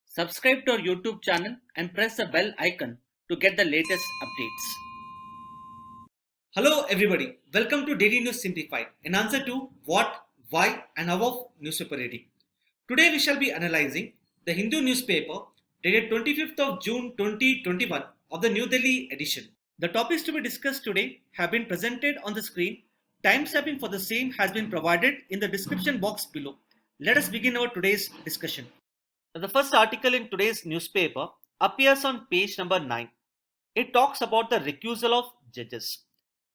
Subscribe to our YouTube channel and press the bell icon to get the latest updates. Hello everybody, welcome to Daily News Simplified, an answer to what, why and how of newspaper reading. Today we shall be analyzing the Hindu newspaper dated 25th of June 2021 of the New Delhi edition. The topics to be discussed today have been presented on the screen. Timestamping for the same has been provided in the description box below. Let us begin our today's discussion. The first article in today's newspaper appears on page number 9. It talks about the recusal of judges.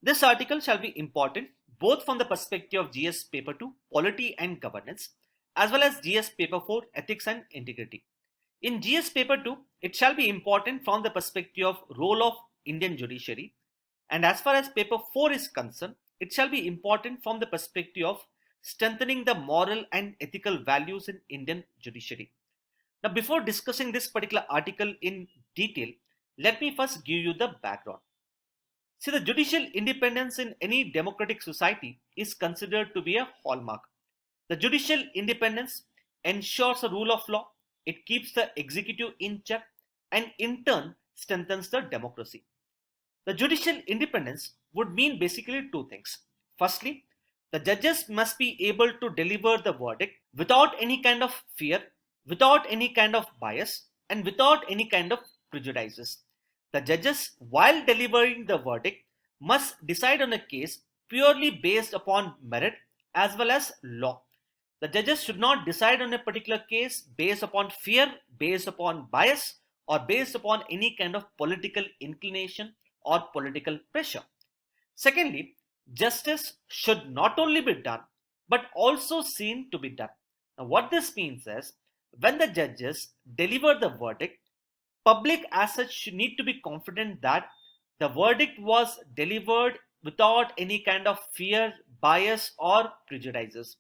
This article shall be important both from the perspective of GS Paper 2 Polity and Governance as well as GS Paper 4 Ethics and Integrity. In GS Paper 2, it shall be important from the perspective of role of Indian judiciary, and as far as Paper 4 is concerned, it shall be important from the perspective of strengthening the moral and ethical values in Indian judiciary. Now, before discussing this particular article in detail, let me first give you the background. See, the judicial independence in any democratic society is considered to be a hallmark. The judicial independence ensures a rule of law, it keeps the executive in check, and in turn strengthens the democracy. The judicial independence would mean basically two things. Firstly, the judges must be able to deliver the verdict without any kind of fear, without any kind of bias, and without any kind of prejudices. The judges, while delivering the verdict, must decide on a case purely based upon merit as well as law. The judges should not decide on a particular case based upon fear, based upon bias, or based upon any kind of political inclination or political pressure. Secondly, justice should not only be done, but also seen to be done. Now, what this means is, when the judges deliver the verdict, public as such should need to be confident that the verdict was delivered without any kind of fear, bias or prejudices.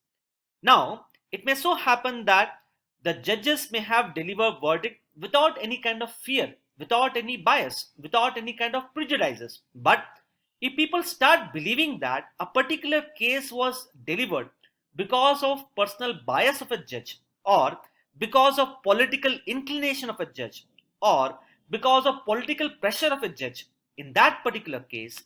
Now, it may so happen that the judges may have delivered verdict without any kind of fear, without any bias, without any kind of prejudices. But if people start believing that a particular case was delivered because of personal bias of a judge, or because of political inclination of a judge, or because of political pressure of a judge, in that particular case,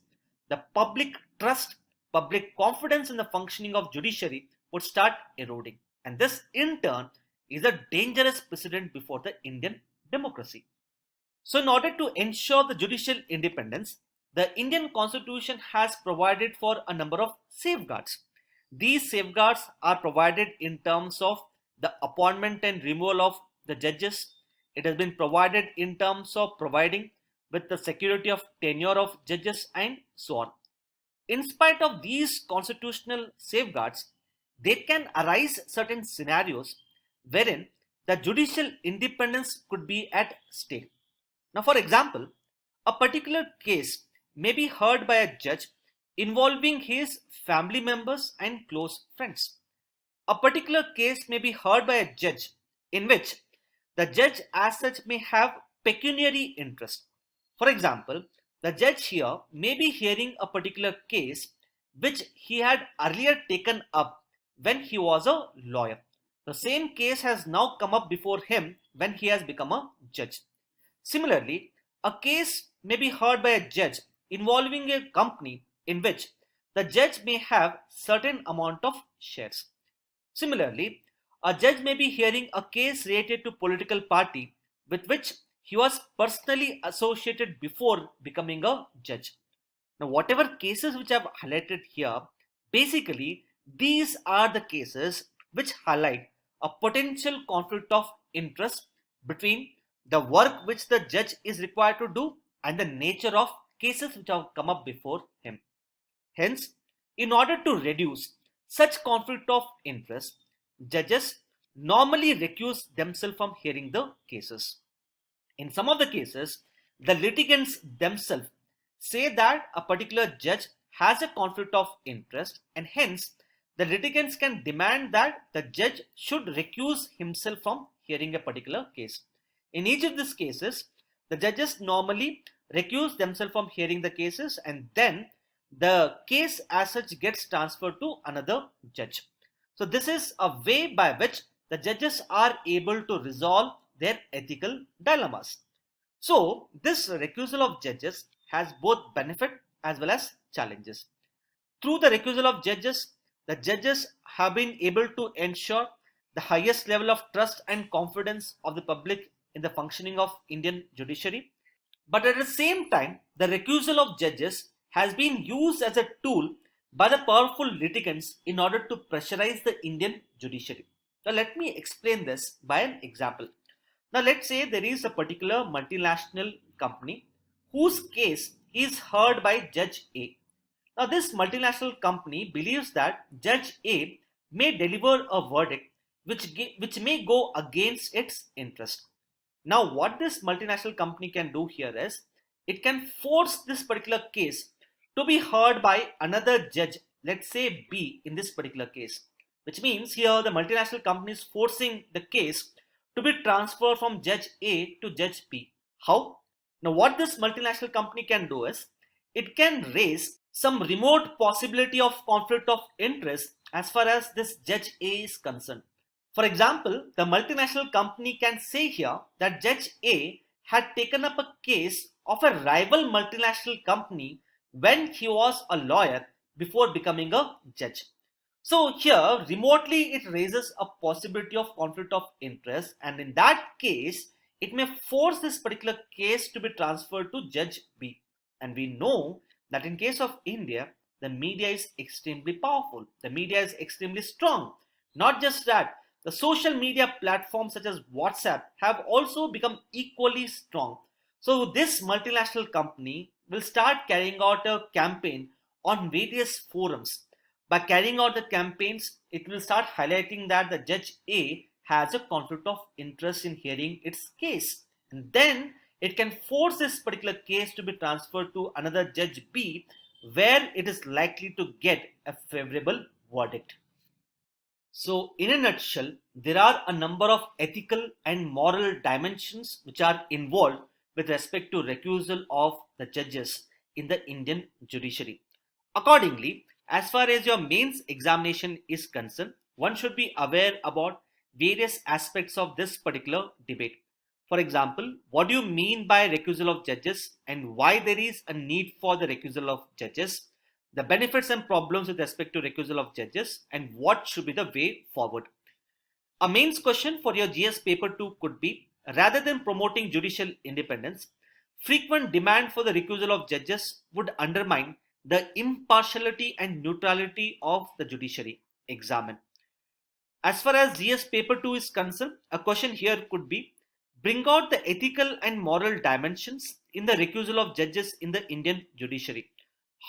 the public trust, public confidence in the functioning of judiciary would start eroding. And this in turn is a dangerous precedent before the Indian democracy. So in order to ensure the judicial independence, the Indian Constitution has provided for a number of safeguards. These safeguards are provided in terms of the appointment and removal of the judges. It has been provided in terms of providing with the security of tenure of judges and so on. In spite of these constitutional safeguards, there can arise certain scenarios wherein the judicial independence could be at stake. Now, for example, a particular case may be heard by a judge involving his family members and close friends. A particular case may be heard by a judge in which the judge as such may have pecuniary interest. For example, the judge here may be hearing a particular case which he had earlier taken up when he was a lawyer. The same case has now come up before him when he has become a judge. Similarly, a case may be heard by a judge involving a company in which the judge may have certain amount of shares. Similarly, a judge may be hearing a case related to political party with which he was personally associated before becoming a judge. Now, whatever cases which I have highlighted here, basically these are the cases which highlight a potential conflict of interest between the work which the judge is required to do and the nature of cases which have come up before him. Hence, in order to reduce such conflict of interest, judges normally recuse themselves from hearing the cases. In some of the cases, the litigants themselves say that a particular judge has a conflict of interest, and hence the litigants can demand that the judge should recuse himself from hearing a particular case. In each of these cases, the judges normally recuse themselves from hearing the cases, and then the case as such gets transferred to another judge. So this is a way by which the judges are able to resolve their ethical dilemmas. So this recusal of judges has both benefit as well as challenges. Through the recusal of judges, the judges have been able to ensure the highest level of trust and confidence of the public in the functioning of Indian judiciary. But at the same time, the recusal of judges has been used as a tool by the powerful litigants in order to pressurize the Indian judiciary. Now let me explain this by an example. Now let's say there is a particular multinational company whose case is heard by Judge A. Now this multinational company believes that Judge A may deliver a verdict which may go against its interest. Now what this multinational company can do here is it can force this particular case to be heard by another judge, let's say B in this particular case, which means here the multinational company is forcing the case to be transferred from Judge A to Judge B. How? Now what this multinational company can do is it can raise some remote possibility of conflict of interest as far as this Judge A is concerned. For example, the multinational company can say here that Judge A had taken up a case of a rival multinational company when he was a lawyer before becoming a judge. So here remotely it raises a possibility of conflict of interest, and in that case it may force this particular case to be transferred to Judge B. And we know that in case of India, the media is extremely powerful. The media is extremely strong. Not just that, the social media platforms such as WhatsApp have also become equally strong. So this multinational company will start carrying out a campaign on various forums. By carrying out the campaigns, it will start highlighting that the Judge A has a conflict of interest in hearing its case. And then it can force this particular case to be transferred to another Judge B, where it is likely to get a favorable verdict. So in a nutshell, there are a number of ethical and moral dimensions which are involved with respect to recusal of the judges in the Indian judiciary. Accordingly, as far as your mains examination is concerned, one should be aware about various aspects of this particular debate. For example, what do you mean by recusal of judges and why there is a need for the recusal of judges, the benefits and problems with respect to recusal of judges, and what should be the way forward. A mains question for your GS paper 2 could be, rather than promoting judicial independence, frequent demand for the recusal of judges would undermine the impartiality and neutrality of the judiciary. Examine. As far as GS paper 2 is concerned, a question here could be, bring out the ethical and moral dimensions in the recusal of judges in the Indian judiciary.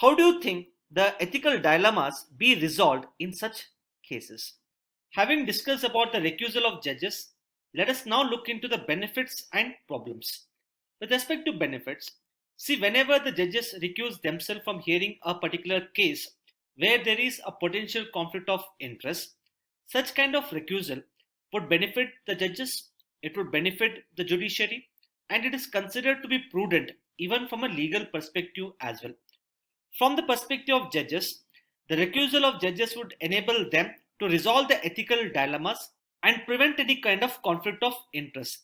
How do you think the ethical dilemmas be resolved in such cases? Having discussed about the recusal of judges, let us now look into the benefits and problems. With respect to benefits, see, whenever the judges recuse themselves from hearing a particular case where there is a potential conflict of interest, such kind of recusal would benefit the judges, it would benefit the judiciary, and it is considered to be prudent even from a legal perspective as well. From the perspective of judges, the recusal of judges would enable them to resolve the ethical dilemmas and prevent any kind of conflict of interest.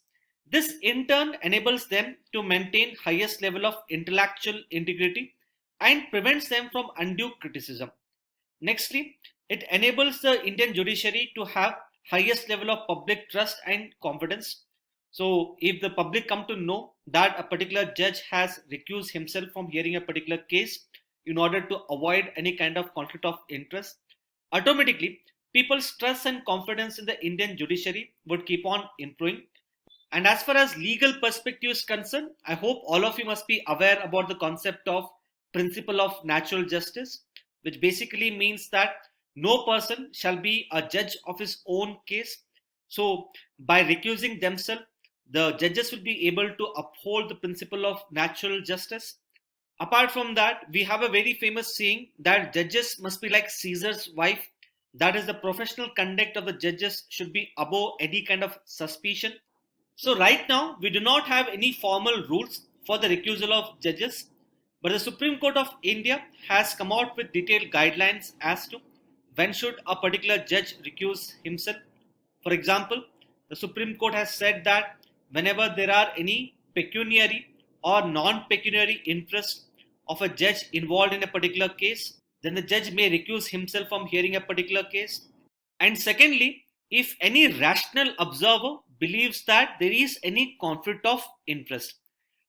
This in turn enables them to maintain highest level of intellectual integrity and prevents them from undue criticism. Nextly, it enables the Indian judiciary to have highest level of public trust and confidence. So if the public come to know that a particular judge has recused himself from hearing a particular case in order to avoid any kind of conflict of interest, automatically people's trust and confidence in the Indian judiciary would keep on improving. And as far as legal perspective is concerned, I hope all of you must be aware about the concept of principle of natural justice, which basically means that no person shall be a judge of his own case. So by recusing themselves, the judges will be able to uphold the principle of natural justice. Apart from that, we have a very famous saying that judges must be like Caesar's wife. That is, the professional conduct of the judges should be above any kind of suspicion. So right now, we do not have any formal rules for the recusal of judges. But the Supreme Court of India has come out with detailed guidelines as to when should a particular judge recuse himself. For example, the Supreme Court has said that whenever there are any pecuniary or non-pecuniary interest of a judge involved in a particular case, then the judge may recuse himself from hearing a particular case. And secondly, if any rational observer believes that there is any conflict of interest.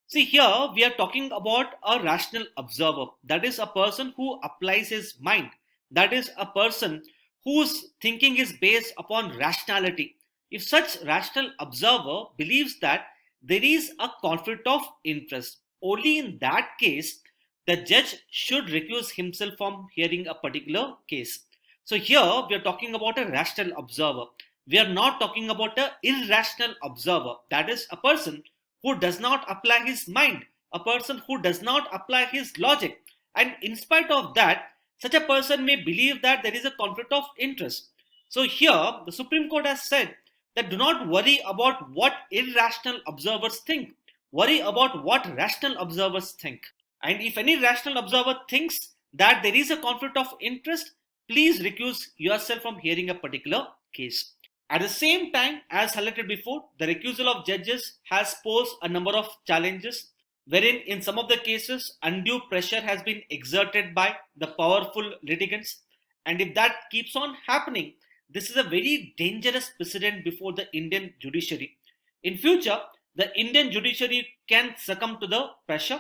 See, here we are talking about a rational observer. That is a person who applies his mind. That is a person whose thinking is based upon rationality. If such rational observer believes that there is a conflict of interest, only in that case, the judge should recuse himself from hearing a particular case. So here we are talking about a rational observer. We are not talking about an irrational observer. That is a person who does not apply his mind, a person who does not apply his logic. And in spite of that, such a person may believe that there is a conflict of interest. So here, the Supreme Court has said that do not worry about what irrational observers think. Worry about what rational observers think. And if any rational observer thinks that there is a conflict of interest, please recuse yourself from hearing a particular case. At the same time, as highlighted before, the recusal of judges has posed a number of challenges, wherein in some of the cases, undue pressure has been exerted by the powerful litigants. And if that keeps on happening, this is a very dangerous precedent before the Indian judiciary. In future, the Indian judiciary can succumb to the pressure,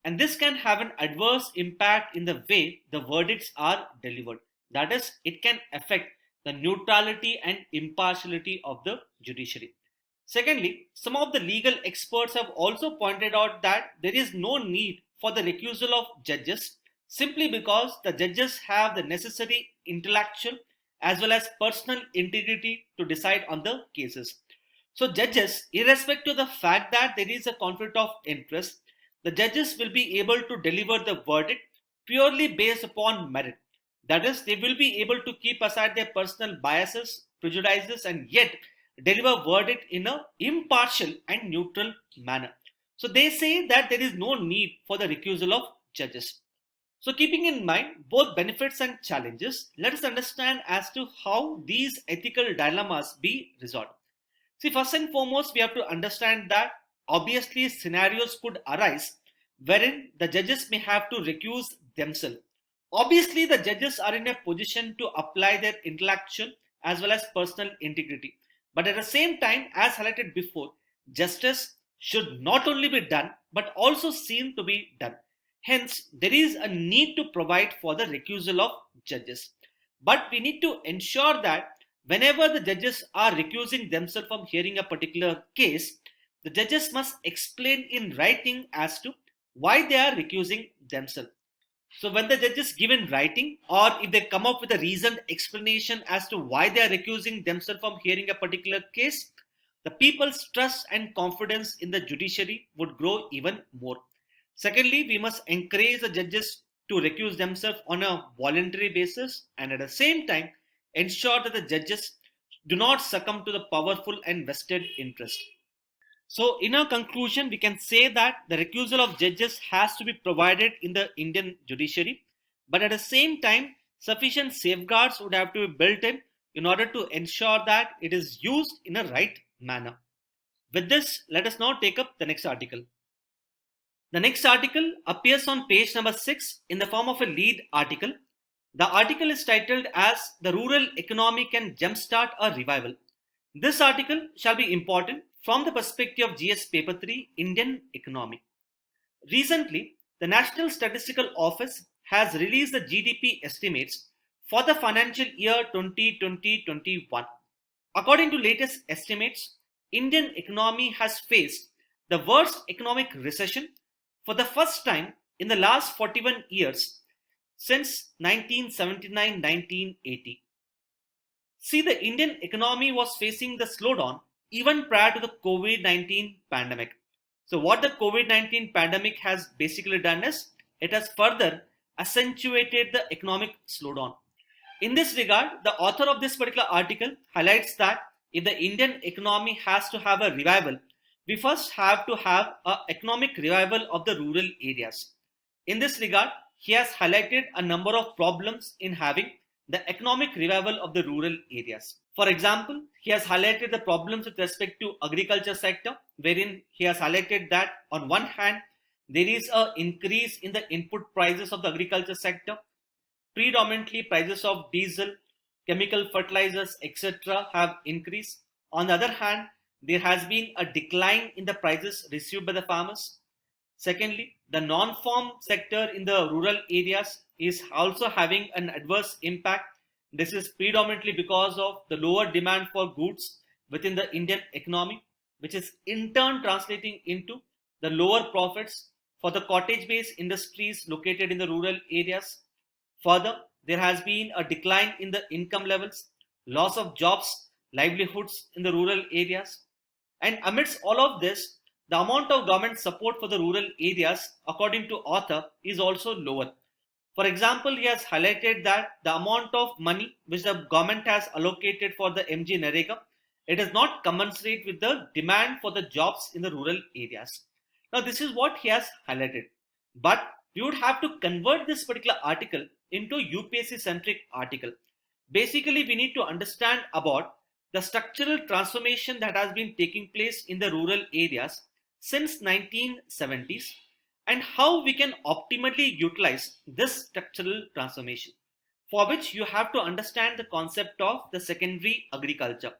and this can have an adverse impact in the way the verdicts are delivered. That is, it can affect the neutrality and impartiality of the judiciary. Secondly, some of the legal experts have also pointed out that there is no need for the recusal of judges simply because the judges have the necessary intellectual as well as personal integrity to decide on the cases. So judges, irrespective of the fact that there is a conflict of interest, the judges will be able to deliver the verdict purely based upon merit. That is, they will be able to keep aside their personal biases, prejudices, and yet deliver verdict in an impartial and neutral manner. So they say that there is no need for the recusal of judges. So keeping in mind both benefits and challenges, let us understand as to how these ethical dilemmas be resolved. See, first and foremost, we have to understand that obviously scenarios could arise wherein the judges may have to recuse themselves. Obviously, the judges are in a position to apply their intellectual as well as personal integrity. But at the same time, as highlighted before, justice should not only be done, but also seen to be done. Hence, there is a need to provide for the recusal of judges. But we need to ensure that whenever the judges are recusing themselves from hearing a particular case, the judges must explain in writing as to why they are recusing themselves. So when the judges give in writing, or if they come up with a reasoned explanation as to why they are recusing themselves from hearing a particular case, the people's trust and confidence in the judiciary would grow even more. Secondly, we must encourage the judges to recuse themselves on a voluntary basis, and at the same time ensure that the judges do not succumb to the powerful and vested interest. So in our conclusion, we can say that the recusal of judges has to be provided in the Indian judiciary, but at the same time, sufficient safeguards would have to be built in order to ensure that it is used in a right manner. With this, let us now take up the next article. The next article appears on page number 6 in the form of a lead article. The article is titled as "The Rural Economy Can Jumpstart a Revival." This article shall be important from the perspective of GS Paper 3 Indian Economy. Recently, the National Statistical Office has released the GDP estimates for the financial year 2020-21. According to latest estimates, Indian economy has faced the worst economic recession for the first time in the last 41 years since 1979-1980. See, the Indian economy was facing the slowdown even prior to the COVID-19 pandemic. So what the COVID-19 pandemic has basically done is, it has further accentuated the economic slowdown. In this regard, the author of this particular article highlights that if the Indian economy has to have a revival, we first have to have an economic revival of the rural areas. In this regard, he has highlighted a number of problems in having the economic revival of the rural areas. For example, he has highlighted the problems with respect to agriculture sector, wherein he has highlighted that on one hand, there is an increase in the input prices of the agriculture sector. Predominantly prices of diesel, chemical fertilizers, etc. have increased. On the other hand, there has been a decline in the prices received by the farmers. Secondly, the non-farm sector in the rural areas is also having an adverse impact. This is predominantly because of the lower demand for goods within the Indian economy, which is in turn translating into the lower profits for the cottage-based industries located in the rural areas. Further, there has been a decline in the income levels, loss of jobs, livelihoods in the rural areas. And amidst all of this, the amount of government support for the rural areas, according to author, is also lower. For example, he has highlighted that the amount of money which the government has allocated for the MG Narega, it is not commensurate with the demand for the jobs in the rural areas. Now, this is what he has highlighted. But we would have to convert this particular article into UPSC centric article. Basically, we need to understand about the structural transformation that has been taking place in the rural areas since 1970s and how we can optimally utilize this structural transformation, for which you have to understand the concept of the secondary agriculture.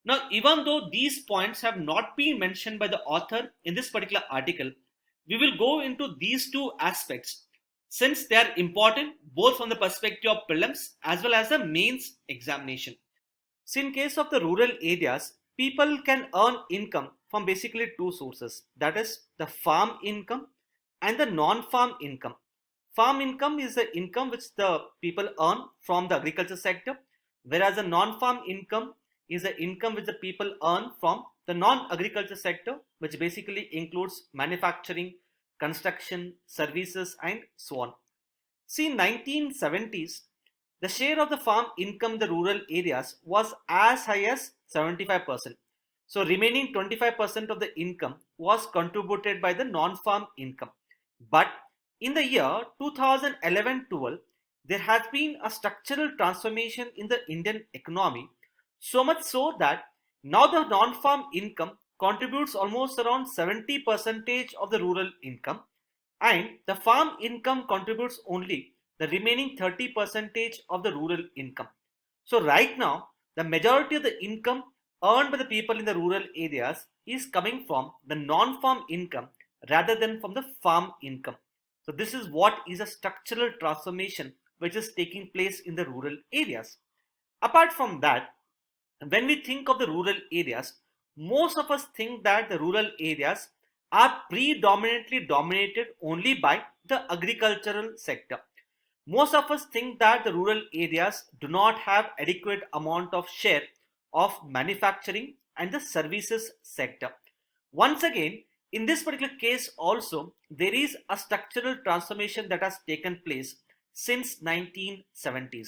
Now, even though these points have not been mentioned by the author in this particular article, we will go into these two aspects since they are important both from the perspective of prelims as well as the mains examination. So in case of the rural areas, people can earn income from basically two sources, that is the farm income and the non-farm income. Farm income is the income which the people earn from the agriculture sector, whereas the non-farm income is the income which the people earn from the non-agriculture sector, which basically includes manufacturing, construction, services, and so on. See, in 1970s, the share of the farm income in the rural areas was as high as 75%. So remaining 25% of the income was contributed by the non-farm income. But in the year 2011-12, there has been a structural transformation in the Indian economy, so much so that now the non-farm income contributes almost around 70% of the rural income, and the farm income contributes only the remaining 30% of the rural income. So right now, the majority of the income earned by the people in the rural areas is coming from the non-farm income rather than from the farm income. So this is what is a structural transformation which is taking place in the rural areas. Apart from that, when we think of the rural areas, most of us think that the rural areas are predominantly dominated only by the agricultural sector. Most of us think that the rural areas do not have adequate amount of share of manufacturing and the services sector. Once again, in this particular case also, there is a structural transformation that has taken place since 1970s.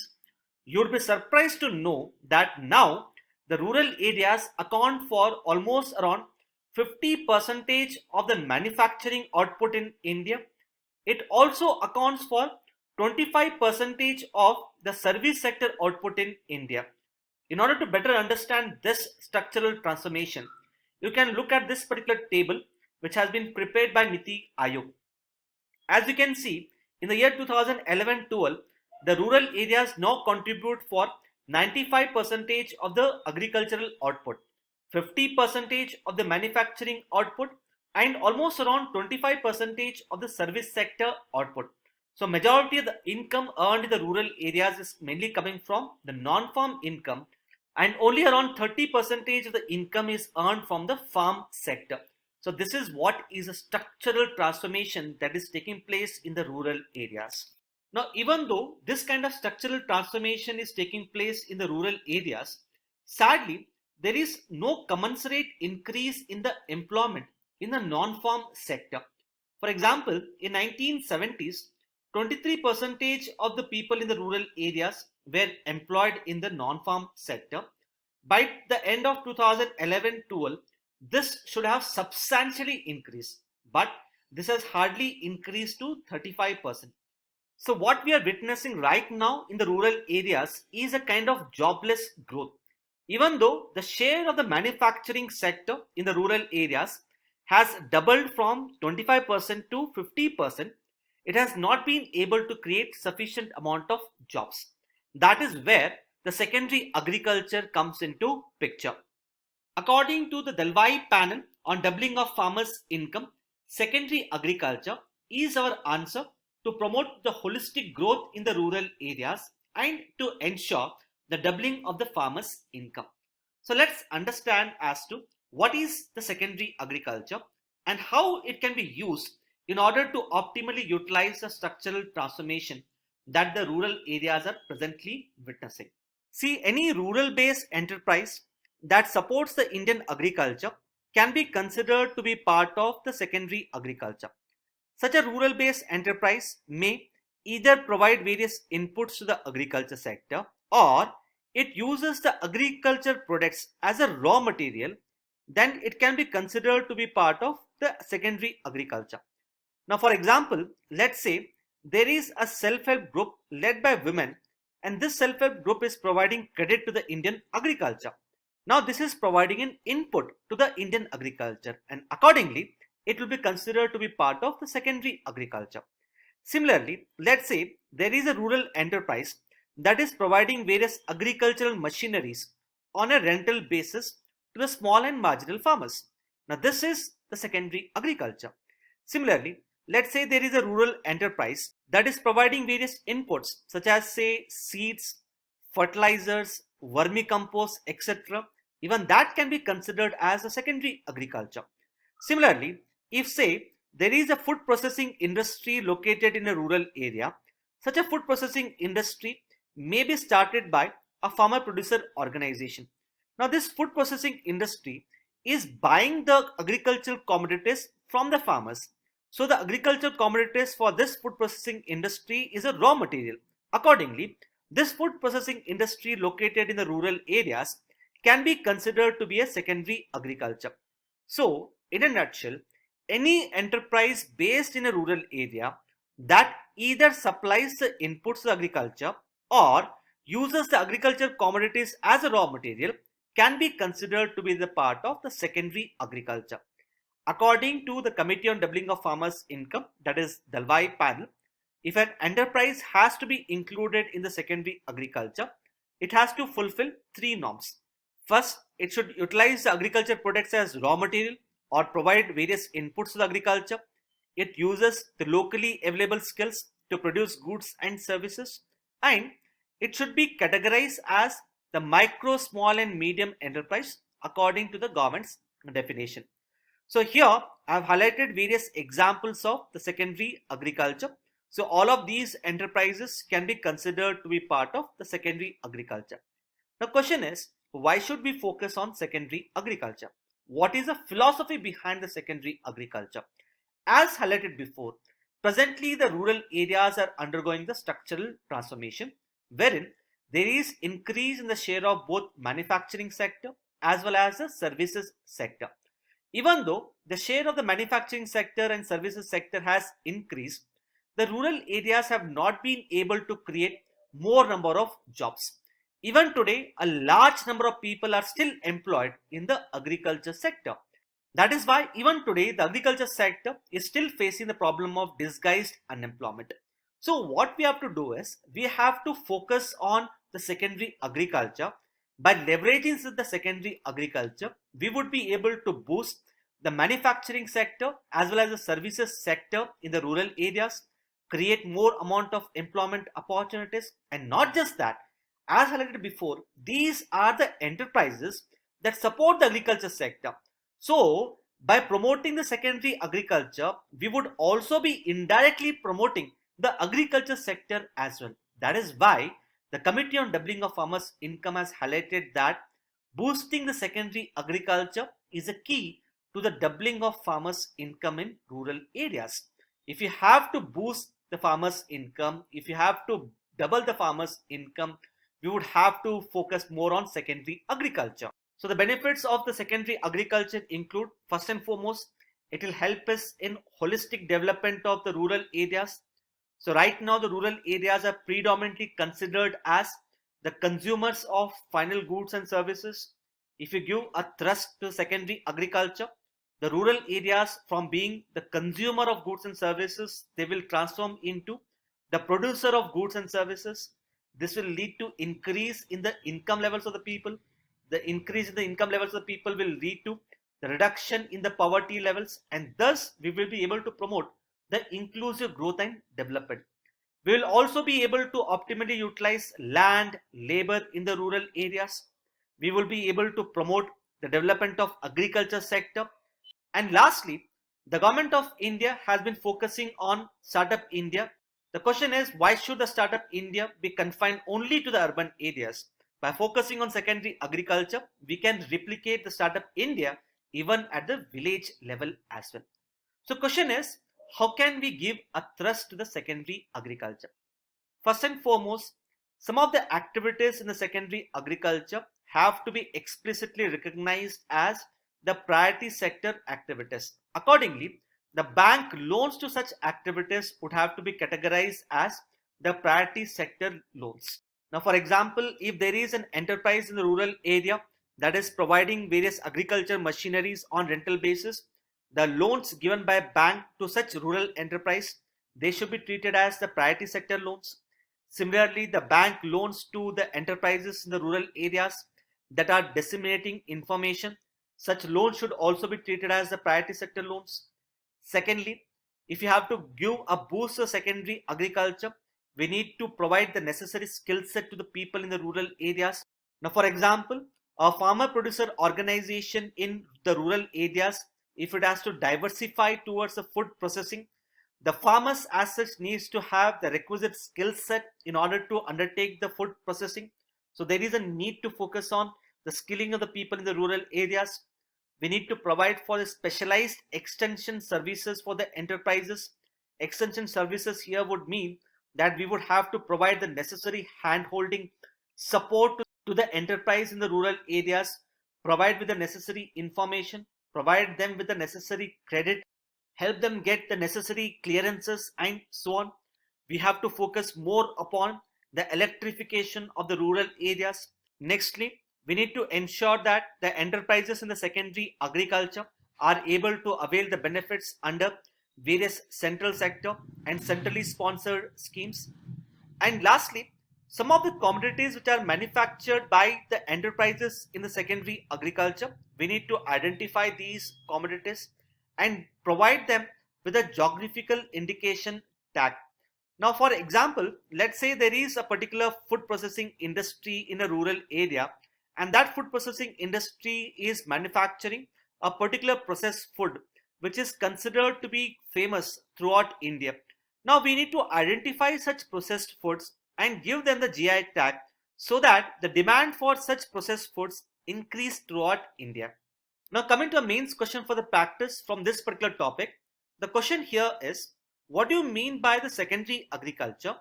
You would be surprised to know that now the rural areas account for almost around 50% of the manufacturing output in India. It also accounts for 25% of the service sector output in India. In order to better understand this structural transformation, you can look at this particular table which has been prepared by Niti Aayog. As you can see, in the year 2011-12, the rural areas now contribute for 95% of the agricultural output, 50% of the manufacturing output, and almost around 25% of the service sector output. So majority of the income earned in the rural areas is mainly coming from the non-farm income, and only around 30% of the income is earned from the farm sector. So this is what is a structural transformation that is taking place in the rural areas. Now, even though this kind of structural transformation is taking place in the rural areas, sadly, there is no commensurate increase in the employment in the non-farm sector. For example, in 1970s, 23% of the people in the rural areas were employed in the non-farm sector. By the end of 2011-12, this should have substantially increased. But this has hardly increased to 35%. So what we are witnessing right now in the rural areas is a kind of jobless growth. Even though the share of the manufacturing sector in the rural areas has doubled from 25% to 50%, it has not been able to create sufficient amount of jobs. That is where the secondary agriculture comes into picture. According to the Dalwai panel on doubling of farmers' income, secondary agriculture is our answer to promote the holistic growth in the rural areas and to ensure the doubling of the farmers' income. So let's understand as to what is the secondary agriculture and how it can be used in order to optimally utilize the structural transformation that the rural areas are presently witnessing. See, any rural-based enterprise that supports the Indian agriculture can be considered to be part of the secondary agriculture. Such a rural-based enterprise may either provide various inputs to the agriculture sector, or it uses the agriculture products as a raw material. Then it can be considered to be part of the secondary agriculture. Now, for example, let's say there is a self-help group led by women, and this self-help group is providing credit to the Indian agriculture. Now, this is providing an input to the Indian agriculture, and accordingly, it will be considered to be part of the secondary agriculture. Similarly, let's say there is a rural enterprise that is providing various agricultural machineries on a rental basis to the small and marginal farmers. Now, this is the secondary agriculture. Similarly, let's say there is a rural enterprise that is providing various inputs such as say seeds, fertilizers, vermicompost, etc. Even that can be considered as a secondary agriculture. Similarly, if say there is a food processing industry located in a rural area, such a food processing industry may be started by a farmer producer organization. Now, this food processing industry is buying the agricultural commodities from the farmers. So the agricultural commodities for this food processing industry is a raw material. Accordingly, this food processing industry located in the rural areas can be considered to be a secondary agriculture. So, in a nutshell, any enterprise based in a rural area that either supplies the inputs to agriculture or uses the agricultural commodities as a raw material can be considered to be the part of the secondary agriculture. According to the Committee on Doubling of Farmers' Income, that is Dalwai panel, if an enterprise has to be included in the secondary agriculture, it has to fulfill three norms. First, it should utilize the agriculture products as raw material or provide various inputs to the agriculture. It uses the locally available skills to produce goods and services, and it should be categorized as the micro, small and medium enterprise according to the government's definition. So here I have highlighted various examples of the secondary agriculture. So all of these enterprises can be considered to be part of the secondary agriculture. The question is, why should we focus on secondary agriculture? What is the philosophy behind the secondary agriculture? As highlighted before, presently the rural areas are undergoing the structural transformation, wherein there is increase in the share of both manufacturing sector as well as the services sector. Even though the share of the manufacturing sector and services sector has increased, the rural areas have not been able to create more number of jobs. Even today, a large number of people are still employed in the agriculture sector. That is why even today the agriculture sector is still facing the problem of disguised unemployment. So what we have to do is we have to focus on the secondary agriculture. By leveraging the secondary agriculture, we would be able to boost the manufacturing sector as well as the services sector in the rural areas, create more amount of employment opportunities, and not just that, as highlighted before, these are the enterprises that support the agriculture sector. So by promoting the secondary agriculture, we would also be indirectly promoting the agriculture sector as well. That is why the Committee on Doubling of Farmers' Income has highlighted that boosting the secondary agriculture is a key to the doubling of farmers' income in rural areas. If you have to boost the farmers' income, if you have to double the farmers' income, we would have to focus more on secondary agriculture. So the benefits of the secondary agriculture include, first and foremost, It will help us in holistic development of the rural areas. So right now the rural areas are predominantly considered as the consumers of final goods and services. If you give a thrust to secondary agriculture, the rural areas from being the consumer of goods and services, they will transform into the producer of goods and services. This will lead to increase in the income levels of the people. The increase in the income levels of the people will lead to the reduction in the poverty levels, and thus we will be able to promote the inclusive growth and development. We will also be able to optimally utilize land, labor in the rural areas. We will be able to promote the development of agriculture sector. And lastly, the government of India has been focusing on Startup India. The question is, why should the Startup India be confined only to the urban areas? By focusing on secondary agriculture, we can replicate the Startup India even at the village level as well. So question is, how can we give a thrust to the secondary agriculture? First and foremost, some of the activities in the secondary agriculture have to be explicitly recognized as the priority sector activities. Accordingly, the bank loans to such activities would have to be categorized as the priority sector loans. Now, for example, if there is an enterprise in the rural area that is providing various agriculture machineries on rental basis, the loans given by a bank to such rural enterprise, they should be treated as the priority sector loans. Similarly, the bank loans to the enterprises in the rural areas that are disseminating information, such loans should also be treated as the priority sector loans. Secondly, if you have to give a boost to secondary agriculture, we need to provide the necessary skill set to the people in the rural areas. Now, for example, a farmer producer organization in the rural areas, if it has to diversify towards the food processing, the farmers as such needs to have the requisite skill set in order to undertake the food processing. So there is a need to focus on the skilling of the people in the rural areas. We need to provide for the specialized extension services for the enterprises. Extension services here would mean that we would have to provide the necessary hand-holding support to the enterprise in the rural areas, provide with the necessary information, provide them with the necessary credit, help them get the necessary clearances and so on. We have to focus more upon the electrification of the rural areas. Nextly, we need to ensure that the enterprises in the secondary agriculture are able to avail the benefits under various central sector and centrally sponsored schemes. And lastly, some of the commodities which are manufactured by the enterprises in the secondary agriculture, we need to identify these commodities and provide them with a geographical indication tag. Now, for example, let's say there is a particular food processing industry in a rural area, and that food processing industry is manufacturing a particular processed food which is considered to be famous throughout India. Now we need to identify such processed foods and give them the GI tag so that the demand for such processed foods increase throughout India. Now coming to a main question for the practice from this particular topic, the question here is, what do you mean by the secondary agriculture?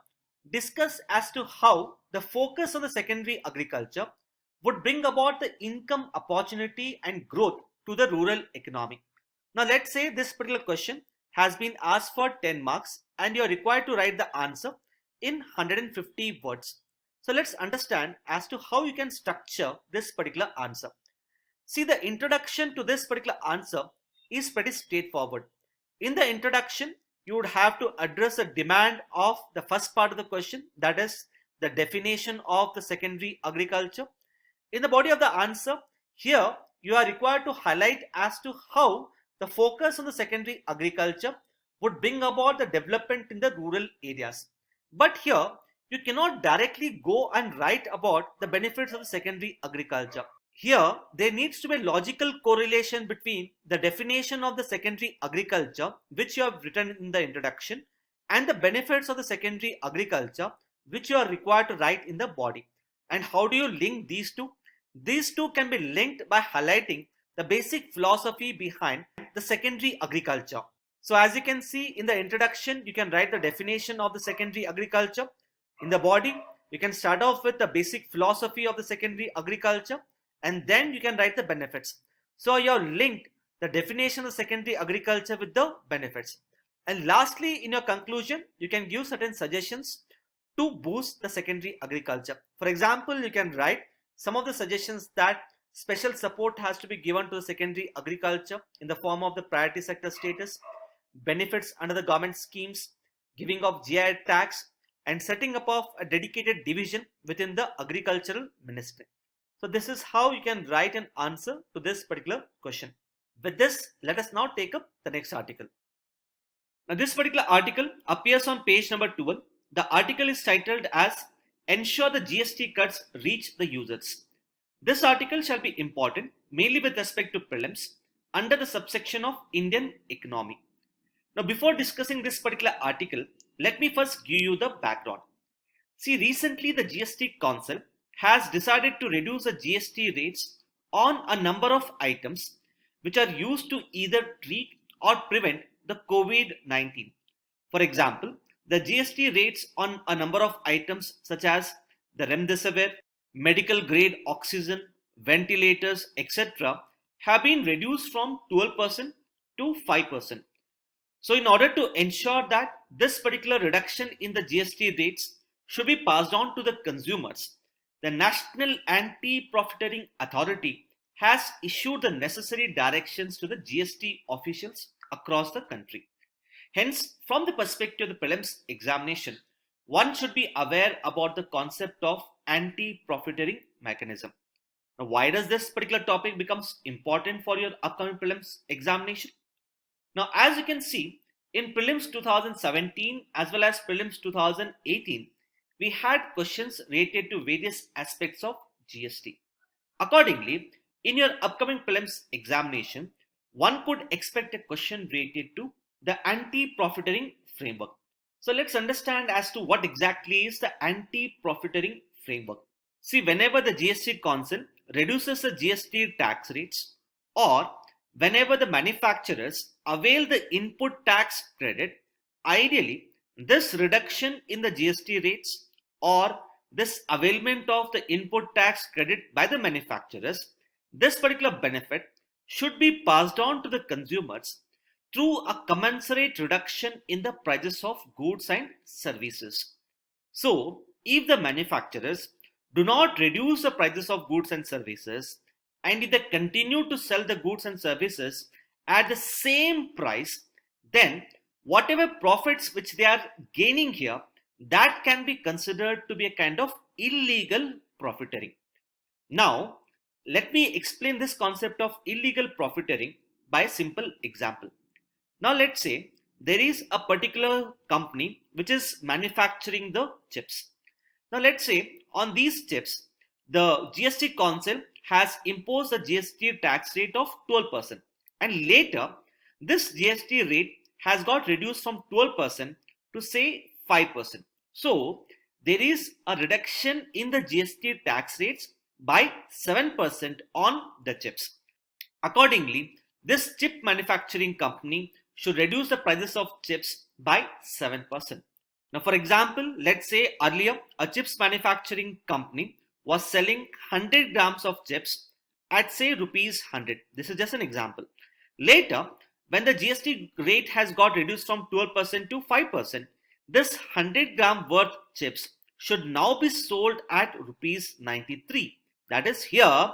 Discuss as to how the focus on the secondary agriculture would bring about the income opportunity and growth to the rural economy. Now let's say this particular question has been asked for 10 marks and you are required to write the answer in 150 words. So let's understand as to how you can structure this particular answer. See, the introduction to this particular answer is pretty straightforward. In the introduction, you would have to address the demand of the first part of the question, that is the definition of the secondary agriculture. In the body of the answer, here you are required to highlight as to how the focus on the secondary agriculture would bring about the development in the rural areas. But here, you cannot directly go and write about the benefits of the secondary agriculture. Here, there needs to be a logical correlation between the definition of the secondary agriculture, which you have written in the introduction, and the benefits of the secondary agriculture, which you are required to write in the body. And how do you link these two? These two can be linked by highlighting the basic philosophy behind the secondary agriculture. So as you can see in the introduction, you can write the definition of the secondary agriculture. In the body, you can start off with the basic philosophy of the secondary agriculture, and then you can write the benefits. So you have linked the definition of secondary agriculture with the benefits. And lastly, in your conclusion, you can give certain suggestions to boost the secondary agriculture. For example, you can write some of the suggestions that special support has to be given to the secondary agriculture in the form of the priority sector status, benefits under the government schemes, giving of GI tax, and setting up of a dedicated division within the agricultural ministry. So this is how you can write an answer to this particular question. With this, let us now take up the next article. Now this particular article appears on page number 12. The article is titled as Ensure the GST cuts reach the users. This article shall be important mainly with respect to prelims under the subsection of Indian economy. Now before discussing this particular article, let me first give you the background. See, recently the GST Council has decided to reduce the GST rates on a number of items which are used to either treat or prevent the COVID-19. For example, the GST rates on a number of items such as the remdesivir, medical grade oxygen, ventilators, etc. have been reduced from 12% to 5%. So in order to ensure that this particular reduction in the GST rates should be passed on to the consumers, the National Anti-Profiteering Authority has issued the necessary directions to the GST officials across the country. Hence, from the perspective of the prelims examination, one should be aware about the concept of anti-profiteering mechanism. Now, why does this particular topic becomes important for your upcoming prelims examination? Now, as you can see, in prelims 2017 as well as prelims 2018, we had questions related to various aspects of GST. Accordingly, in your upcoming prelims examination, one could expect a question related to the anti-profiteering framework. So let's understand as to what exactly is the anti-profiteering framework. See, whenever the GST Council reduces the GST tax rates, or whenever the manufacturers avail the input tax credit, ideally this reduction in the GST rates or this availment of the input tax credit by the manufacturers, this particular benefit should be passed on to the consumers through a commensurate reduction in the prices of goods and services. So, if the manufacturers do not reduce the prices of goods and services, and if they continue to sell the goods and services at the same price, then whatever profits which they are gaining here, that can be considered to be a kind of illegal profiteering. Now, let me explain this concept of illegal profiteering by a simple example. Now, let's say there is a particular company which is manufacturing the chips. Now, let's say on these chips, the GST Council has imposed a GST tax rate of 12%, and later this GST rate has got reduced from 12% to say 5%. So there is a reduction in the GST tax rates by 7% on the chips. Accordingly, this chip manufacturing company should reduce the prices of chips by 7%. Now, for example, let's say earlier a chips manufacturing company was selling 100 grams of chips at say rupees 100. This is just an example. Later, when the GST rate has got reduced from 12% to 5%, this 100 gram worth chips should now be sold at rupees 93. That is, here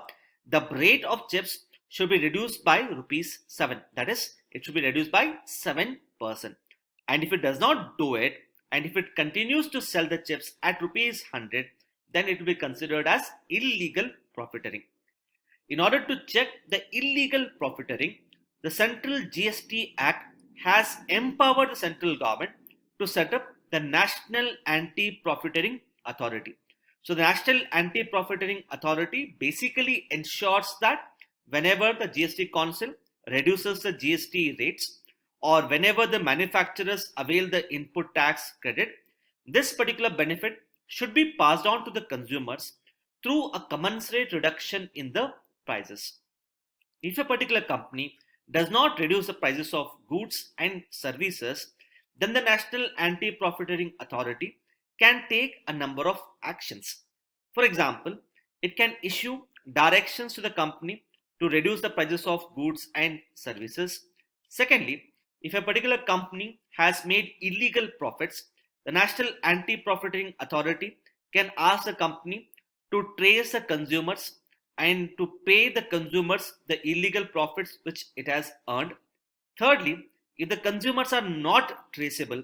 the rate of chips should be reduced by rupees 7. That is, it should be reduced by 7%. And if it does not do it, and if it continues to sell the chips at rupees 100, then it will be considered as illegal profiteering. In order to check the illegal profiteering, the Central GST Act has empowered the central government to set up the National Anti-Profiteering Authority. So the National Anti-Profiteering Authority basically ensures that whenever the GST Council reduces the GST rates, or whenever the manufacturers avail the input tax credit, this particular benefit should be passed on to the consumers through a commensurate reduction in the prices. If a particular company does not reduce the prices of goods and services, then the National Anti-Profiteering Authority can take a number of actions. For example, it can issue directions to the company to reduce the prices of goods and services. Secondly, if a particular company has made illegal profits, the National Anti-Profiteering Authority can ask the company to trace the consumers and to pay the consumers the illegal profits which it has earned. Thirdly, if the consumers are not traceable,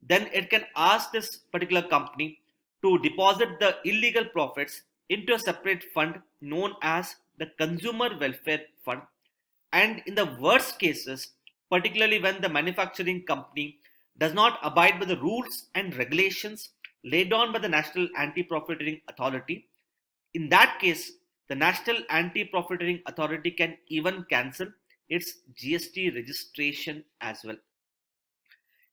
then it can ask this particular company to deposit the illegal profits into a separate fund known as the Consumer Welfare Fund. And in the worst cases, particularly when the manufacturing company does not abide by the rules and regulations laid down by the National Anti-Profiteering Authority, in that case, the National Anti-Profiteering Authority can even cancel its GST registration as well.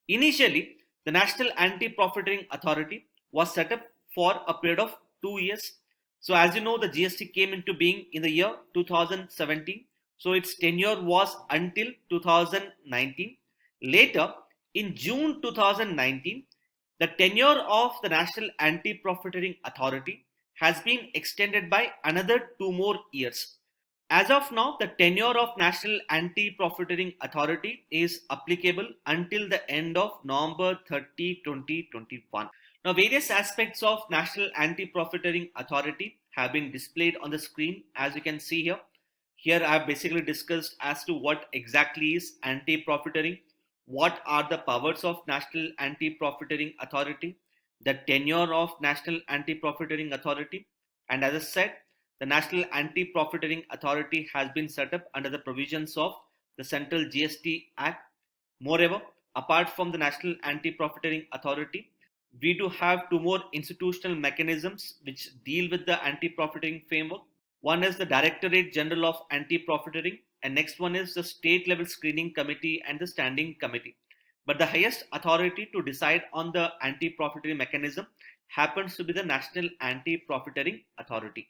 Initially, the National Anti-Profiteering Authority was set up for a period of 2 years. So as you know, the GST came into being in the year 2017. So its tenure was until 2019. Later, in June 2019, the tenure of the National Anti-Profiteering Authority has been extended by another 2 more years. As of now, the tenure of National Anti-Profiteering Authority is applicable until the end of November 30, 2021. Now, various aspects of National Anti-Profiteering Authority have been displayed on the screen, as you can see here. Here I have basically discussed as to what exactly is anti-profiteering, what are the powers of National Anti-Profiteering Authority, the tenure of National Anti-Profiteering Authority, and as I said, the National Anti-Profiteering Authority has been set up under the provisions of the Central GST Act. Moreover, apart from the National Anti-Profiteering Authority, we do have 2 more institutional mechanisms which deal with the anti-profiteering framework. One is the Directorate General of Anti-Profiteering, and next one is the State Level Screening Committee and the Standing Committee. But the highest authority to decide on the anti-profiteering mechanism happens to be the National Anti-Profiteering Authority.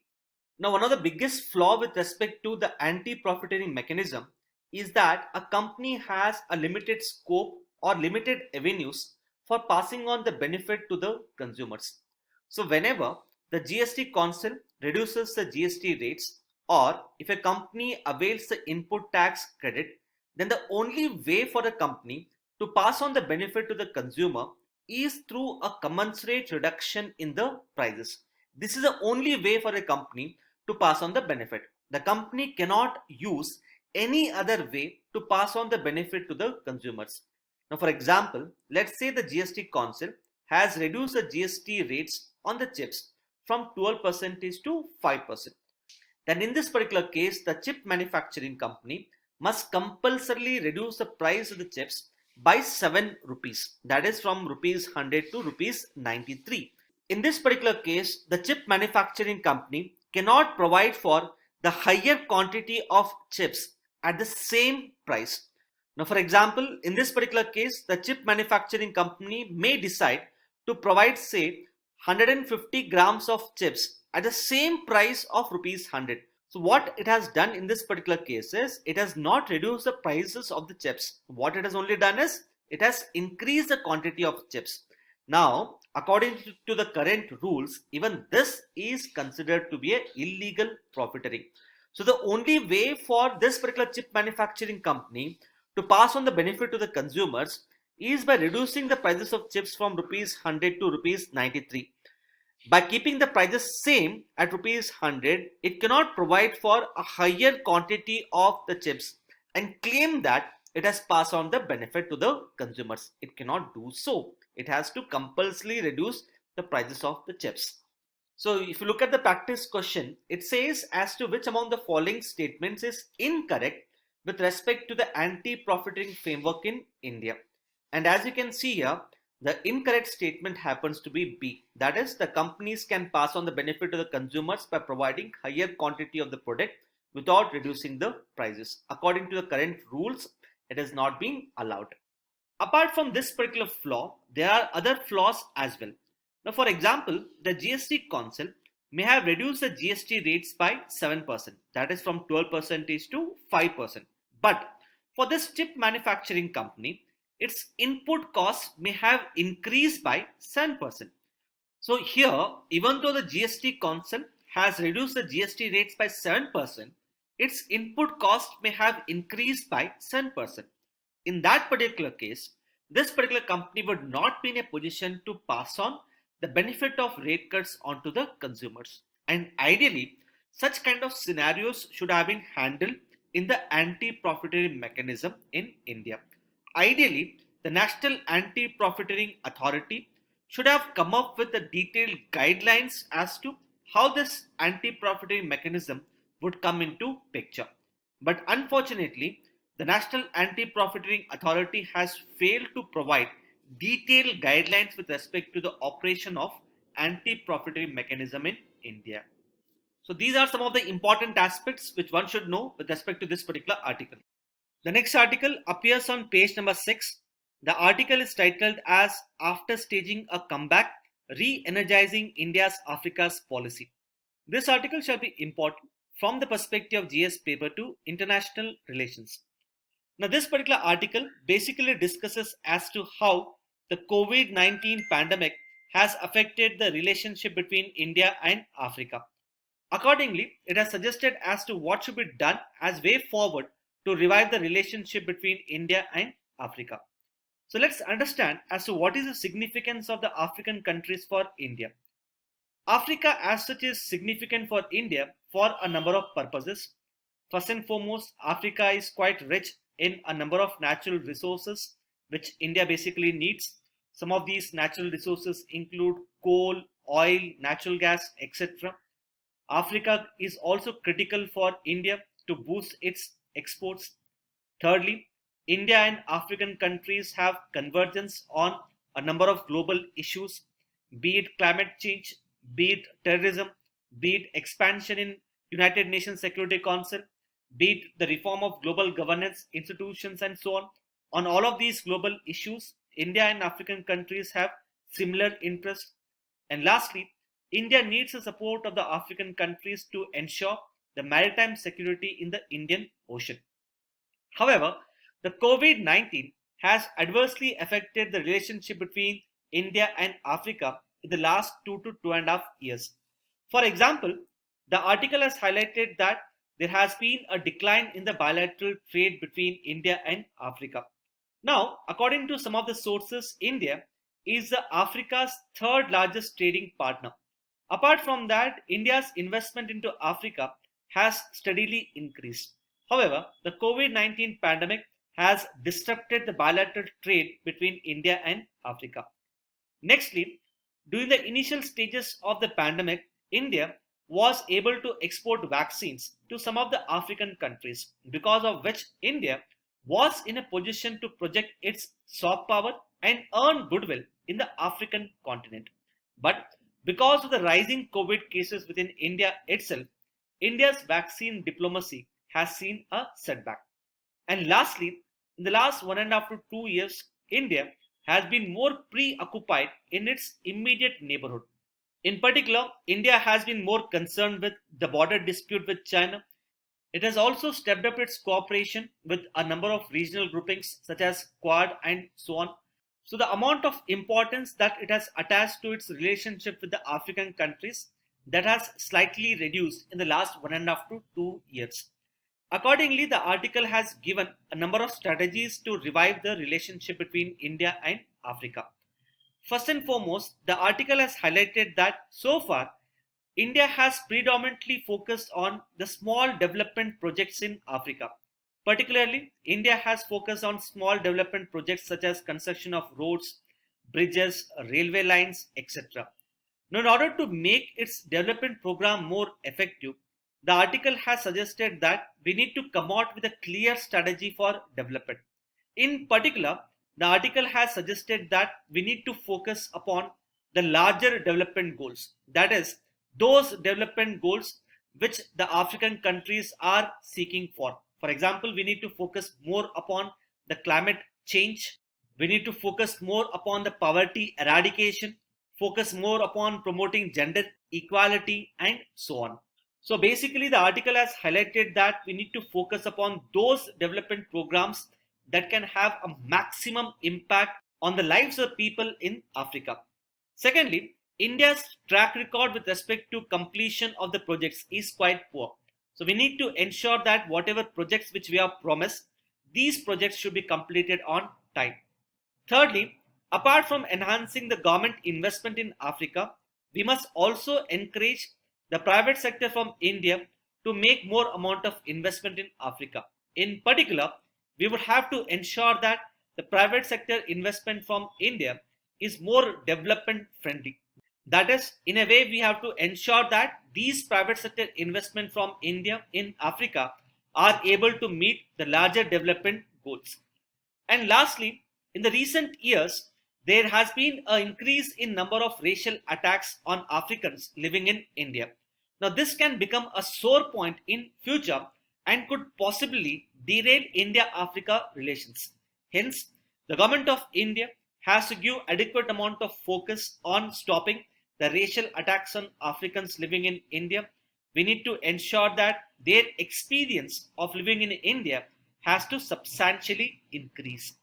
Now, one of the biggest flaw with respect to the anti-profiteering mechanism is that a company has a limited scope or limited avenues for passing on the benefit to the consumers. So whenever the GST Council reduces the GST rates, or if a company avails the input tax credit, then the only way for the company to pass on the benefit to the consumer is through a commensurate reduction in the prices. This is the only way for a company to pass on the benefit. The company cannot use any other way to pass on the benefit to the consumers. Now, for example, let's say the GST Council has reduced the GST rates on the chips from 12% to 5%. Then in this particular case, the chip manufacturing company must compulsorily reduce the price of the chips by 7 rupees. That is from rupees 100 to rupees 93. In this particular case, the chip manufacturing company cannot provide for the higher quantity of chips at the same price. Now, for example, in this particular case, the chip manufacturing company may decide to provide, say, 150 grams of chips at the same price of rupees 100. So what it has done in this particular case is it has not reduced the prices of the chips. What it has only done is it has increased the quantity of chips. Now, according to the current rules, even this is considered to be an illegal profiteering. So the only way for this particular chip manufacturing company to pass on the benefit to the consumers is by reducing the prices of chips from rupees 100 to rupees 93. By keeping the prices same at rupees 100, it cannot provide for a higher quantity of the chips and claim that it has passed on the benefit to the consumers. It cannot do so. It has to compulsorily reduce the prices of the chips. So if you look at the practice question, it says as to which among the following statements is incorrect with respect to the anti-profiteering framework in India. And as you can see here, the incorrect statement happens to be B. That is, the companies can pass on the benefit to the consumers by providing higher quantity of the product without reducing the prices. According to the current rules, it is not being allowed. Apart from this particular flaw, there are other flaws as well. Now, for example, the GST Council may have reduced the GST rates by 7%. That is from 12% to 5%. But for this chip manufacturing company, its input costs may have increased by 7%. So here, even though the GST Council has reduced the GST rates by 7%, its input cost may have increased by 7%. In that particular case, this particular company would not be in a position to pass on the benefit of rate cuts onto the consumers. And ideally, such kind of scenarios should have been handled in the anti-profiteering mechanism in India. Ideally, the National Anti-Profiteering Authority should have come up with the detailed guidelines as to how this anti-profiteering mechanism would come into picture. But unfortunately, the National Anti-Profiteering Authority has failed to provide detailed guidelines with respect to the operation of anti-profiteering mechanism in India. So these are some of the important aspects which one should know with respect to this particular article. The next article appears on page number 6. The article is titled as After Staging a Comeback, Re-energizing India's Africa's Policy. This article shall be important from the perspective of GS paper 2 International Relations. Now this particular article basically discusses as to how the COVID-19 pandemic has affected the relationship between India and Africa. Accordingly, it has suggested as to what should be done as way forward to revive the relationship between India and Africa. So let's understand as to what is the significance of the African countries for India. Africa as such is significant for India for a number of purposes. First and foremost, Africa is quite rich in a number of natural resources which India basically needs. Some of these natural resources include coal, oil, natural gas, etc. Africa is also critical for India to boost its exports. Thirdly, India and African countries have convergence on a number of global issues, be it climate change, be it terrorism, be it expansion in United Nations Security Council, be it the reform of global governance institutions and so on. On all of these global issues, India and African countries have similar interests. And lastly, India needs the support of the African countries to ensure the maritime security in the Indian Ocean. However, the COVID-19 has adversely affected the relationship between India and Africa in the last 2 to 2.5 years. For example, the article has highlighted that there has been a decline in the bilateral trade between India and Africa. Now, according to some of the sources, India is Africa's third largest trading partner. Apart from that, India's investment into Africa has steadily increased. However, the COVID-19 pandemic has disrupted the bilateral trade between India and Africa. Nextly, during the initial stages of the pandemic, India was able to export vaccines to some of the African countries, because of which India was in a position to project its soft power and earn goodwill in the African continent. But because of the rising COVID cases within India itself, India's vaccine diplomacy has seen a setback. And lastly, in the last 1.5 to 2 years, India has been more preoccupied in its immediate neighborhood. In particular, India has been more concerned with the border dispute with China. It has also stepped up its cooperation with a number of regional groupings such as Quad and so on. So the amount of importance that it has attached to its relationship with the African countries, that has slightly reduced in the last 1.5 to 2 years. Accordingly, the article has given a number of strategies to revive the relationship between India and Africa. First and foremost, the article has highlighted that so far, India has predominantly focused on the small development projects in Africa. Particularly, India has focused on small development projects such as construction of roads, bridges, railway lines, etc. Now, in order to make its development program more effective, the article has suggested that we need to come out with a clear strategy for development. In particular, the article has suggested that we need to focus upon the larger development goals. That is, those development goals which the African countries are seeking for. For example, we need to focus more upon the climate change. We need to focus more upon the poverty eradication, focus more upon promoting gender equality, and so on. So basically, the article has highlighted that we need to focus upon those development programs that can have a maximum impact on the lives of people in Africa. Secondly, India's track record with respect to completion of the projects is quite poor. So we need to ensure that whatever projects which we have promised, these projects should be completed on time. Thirdly, apart from enhancing the government investment in Africa, we must also encourage the private sector from India to make more amount of investment in Africa. In particular, we would have to ensure that the private sector investment from India is more development friendly. That is, in a way, we have to ensure that these private sector investment from India in Africa are able to meet the larger development goals. And lastly, in the recent years, there has been an increase in number of racial attacks on Africans living in India. Now, this can become a sore point in future and could possibly derail India-Africa relations. Hence, the government of India has to give adequate amount of focus on stopping the racial attacks on Africans living in India. We need to ensure that their experience of living in India has to substantially increase.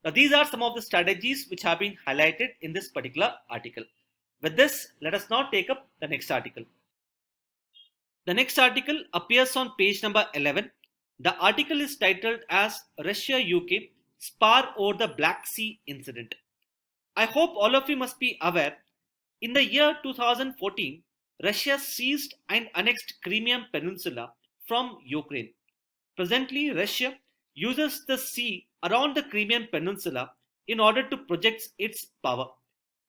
Now, these are some of the strategies which have been highlighted in this particular article. With this, let us now take up the next article. The next article appears on page number 11. The article is titled as Russia-UK Spar over the Black Sea Incident. I hope all of you must be aware, in the year 2014, Russia seized and annexed Crimean Peninsula from Ukraine. Presently, Russia uses the sea around the Crimean Peninsula in order to project its power.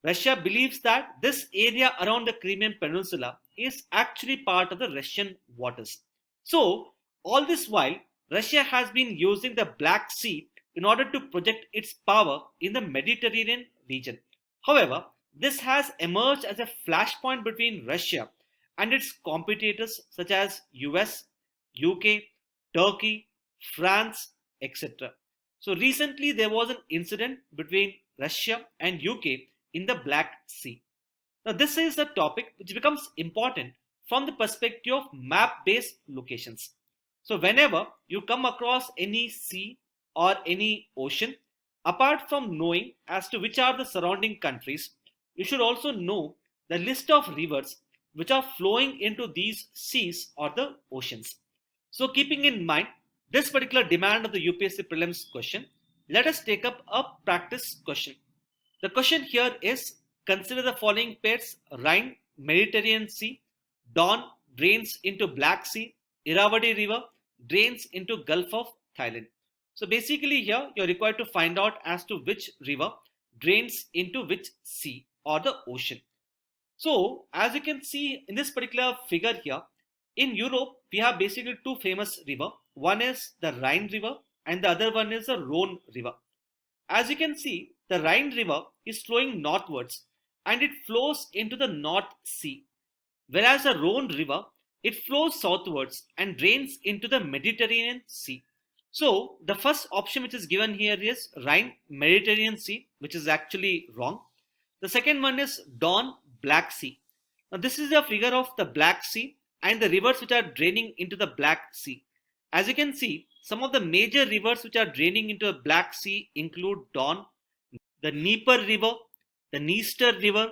Russia believes that this area around the Crimean Peninsula is actually part of the Russian waters. So, all this while, Russia has been using the Black Sea in order to project its power in the Mediterranean region. However, this has emerged as a flashpoint between Russia and its competitors such as US, UK, Turkey, France, etc. So recently there was an incident between Russia and UK in the Black Sea. Now this is the topic which becomes important from the perspective of map-based locations. So whenever you come across any sea or any ocean, apart from knowing as to which are the surrounding countries, you should also know the list of rivers which are flowing into these seas or the oceans. So keeping in mind this particular demand of the UPSC prelims question, let us take up a practice question. The question here is, consider the following pairs: Rhine, Mediterranean Sea, Don drains into Black Sea, Irrawaddy River drains into Gulf of Thailand. So basically here you're required to find out as to which river drains into which sea or the ocean. So as you can see in this particular figure here, in Europe we have basically two famous rivers. One is the Rhine River and the other one is the Rhone River. As you can see, the Rhine River is flowing northwards and it flows into the North Sea, whereas the Rhone River, it flows southwards and drains into the Mediterranean Sea. So the first option which is given here is Rhine Mediterranean Sea, which is actually wrong. The second one is Don Black Sea. Now this is a figure of the Black Sea and the rivers which are draining into the Black Sea. As you can see, some of the major rivers which are draining into the Black Sea include Don, the Dnieper River, the Dniester River,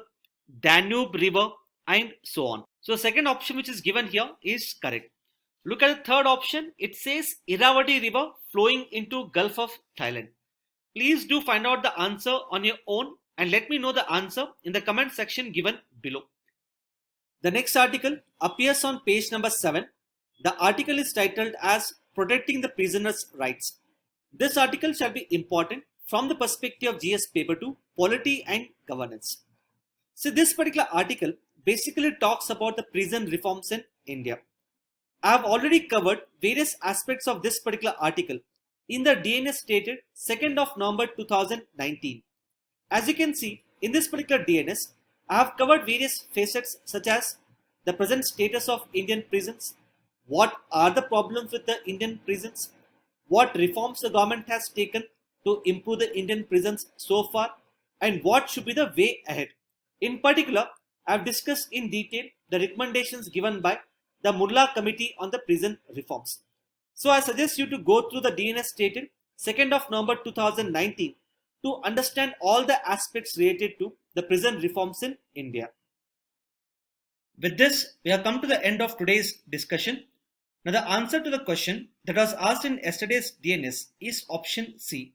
Danube River, and so on. So the second option which is given here is correct. Look at the third option. It says Irrawaddy River flowing into Gulf of Thailand. Please do find out the answer on your own and let me know the answer in the comment section given below. The next article appears on page number 7. The article is titled as Protecting the Prisoner's Rights. This article shall be important from the perspective of GS Paper 2, Polity and Governance. So this particular article basically talks about the prison reforms in India. I have already covered various aspects of this particular article in the DNS dated 2nd of November 2019. As you can see, in this particular DNS, I have covered various facets such as the present status of Indian prisons, what are the problems with the Indian prisons, what reforms the government has taken to improve the Indian prisons so far, and what should be the way ahead. In particular, I have discussed in detail the recommendations given by the Murla Committee on the Prison Reforms. So I suggest you to go through the DNS dated 2nd of November 2019 to understand all the aspects related to the prison reforms in India. With this, we have come to the end of today's discussion. Now the answer to the question that was asked in yesterday's DNS is option C.